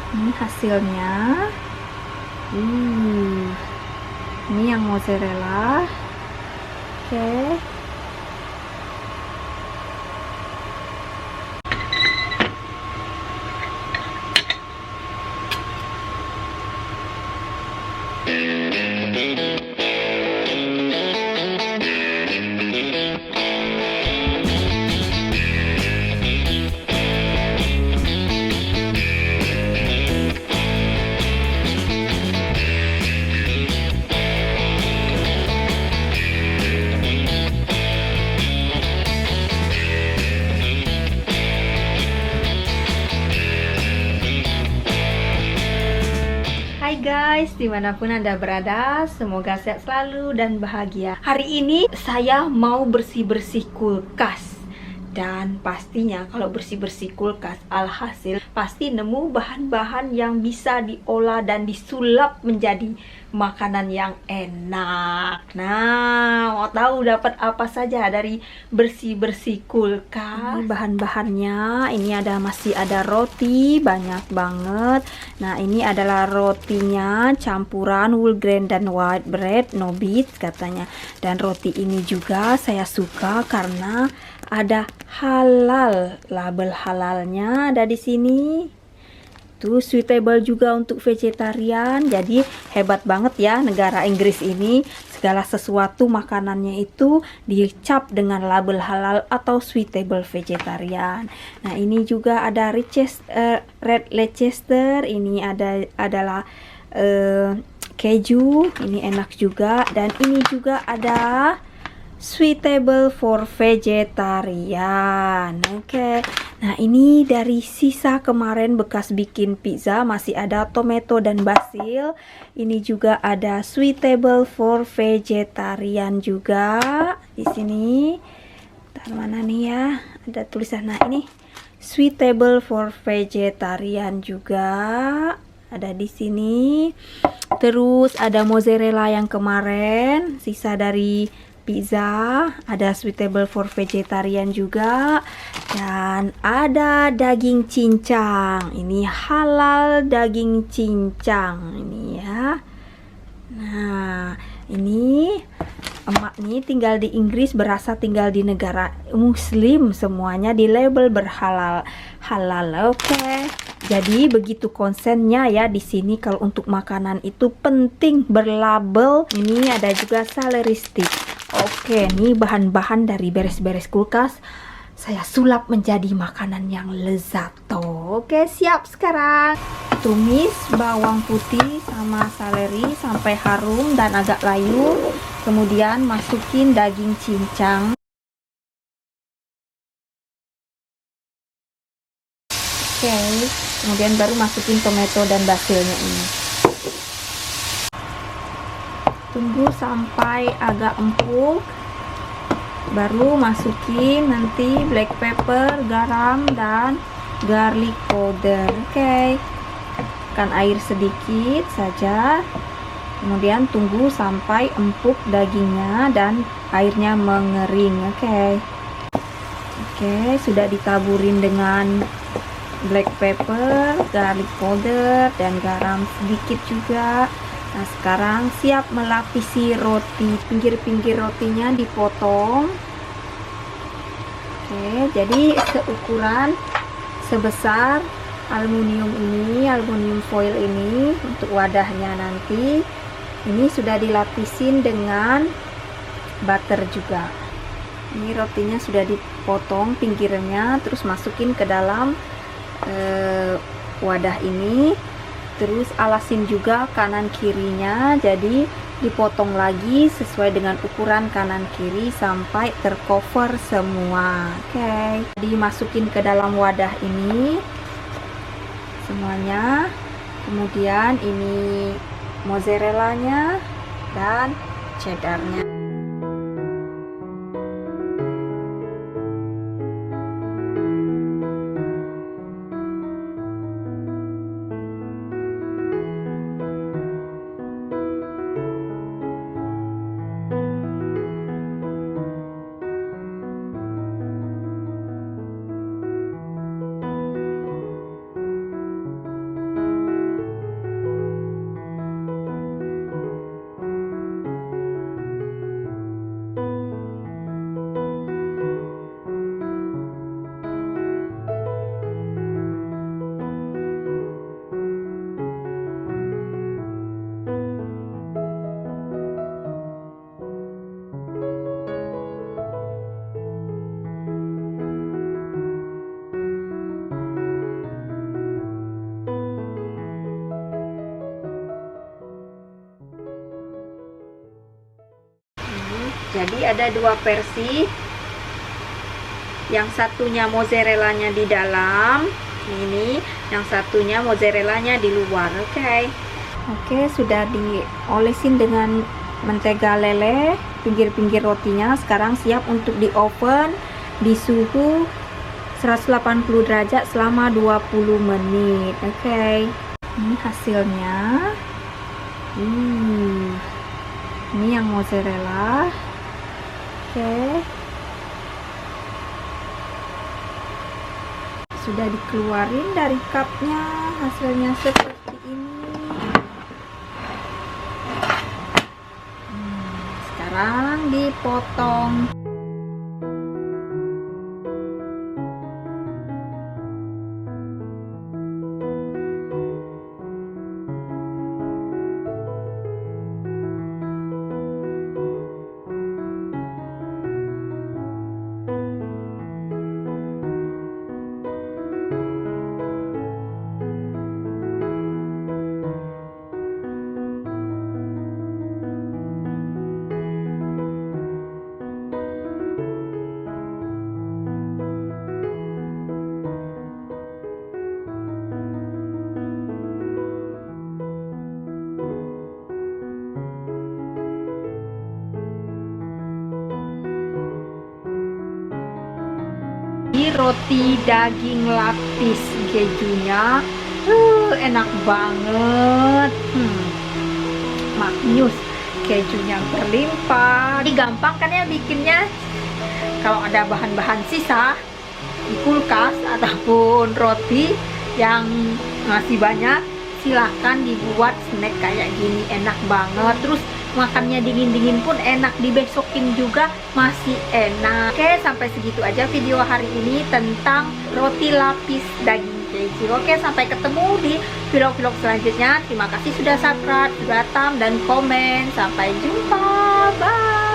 Ini hasilnya. uh, ini yang mozzarella. Oke. Hai guys, dimanapun Anda berada, semoga sehat selalu dan bahagia. Hari ini saya mau bersih-bersih kulkas. Dan pastinya kalau bersih-bersih kulkas, alhasil pasti nemu bahan-bahan yang bisa diolah dan disulap menjadi makanan yang enak. Nah, mau tahu dapat apa saja dari bersih-bersih kulkas? Ini bahan-bahannya, ini masih ada roti, banyak banget. Nah, ini adalah rotinya campuran whole grain dan white bread, no beats katanya. Dan roti ini juga saya suka karena ada halal, label halalnya ada di sini. Tuh, suitable juga untuk vegetarian. Jadi hebat banget ya negara Inggris ini. Segala sesuatu makanannya itu dicap dengan label halal atau suitable vegetarian. Nah, ini juga ada red Leicester. Ini adalah keju. Ini enak juga. Dan ini juga ada suitable for vegetarian. Oke. Nah, ini dari sisa kemarin bekas bikin pizza, masih ada tomato dan basil. Ini juga ada suitable for vegetarian juga di sini. Ntar mana nih ya? Ada tulisan. Nah, ini suitable for vegetarian juga ada di sini. Terus ada mozzarella yang kemarin, sisa dari pizza, ada suitable for vegetarian juga. Dan ada daging cincang. Ini halal daging cincang ini ya. Nah, ini emak nih tinggal di Inggris, berasa tinggal di negara muslim, semuanya di label berhalal. Halal, oke. Jadi begitu konsennya ya di sini. Kalau untuk makanan itu penting berlabel. Ini ada juga celery stick. Oke, nih bahan-bahan dari beres-beres kulkas saya sulap menjadi makanan yang lezat. Oke, siap sekarang. Tumis bawang putih sama seleri sampai harum dan agak layu. Kemudian masukin daging cincang. Oke, kemudian baru masukin tomato dan basilnya ini. Tunggu sampai agak empuk, baru masukin nanti black pepper, garam, dan garlic powder. Oke. Kan air sedikit saja, kemudian tunggu sampai empuk dagingnya dan airnya mengering. Oke, sudah ditaburin dengan black pepper, garlic powder, dan garam sedikit juga. Nah, sekarang siap melapisi roti. Pinggir-pinggir rotinya dipotong. Oke, jadi seukuran sebesar aluminium foil ini untuk wadahnya nanti. Ini sudah dilapisin dengan butter juga. Ini rotinya sudah dipotong pinggirnya, terus masukin ke dalam wadah ini. Terus alasin juga kanan kirinya, jadi dipotong lagi sesuai dengan ukuran kanan kiri sampai tercover semua. Oke, dimasukin ke dalam wadah ini semuanya. Kemudian ini mozzarellanya dan cheddarnya. Jadi ada dua versi. Yang satunya mozzarellanya di dalam, ini, yang satunya mozzarellanya di luar. Oke, sudah diolesin dengan mentega leleh pinggir-pinggir rotinya. Sekarang siap untuk di oven di suhu 180 derajat selama 20 menit. Ini hasilnya. Ini yang mozzarella. Sudah dikeluarin dari cupnya, hasilnya seperti ini. Sekarang dipotong. Roti daging lapis kejunya enak banget. Maknyus, kejunya berlimpah. Ini gampang kan ya bikinnya. Kalau ada bahan-bahan sisa di kulkas ataupun roti yang masih banyak, silahkan dibuat snack kayak gini, enak banget. Terus makannya dingin-dingin pun enak, dibesokin juga masih enak. Oke, sampai segitu aja video hari ini tentang roti lapis daging keju. Oke, sampai ketemu di vlog-vlog selanjutnya. Terima kasih sudah subscribe, sudah dan komen. Sampai jumpa, bye.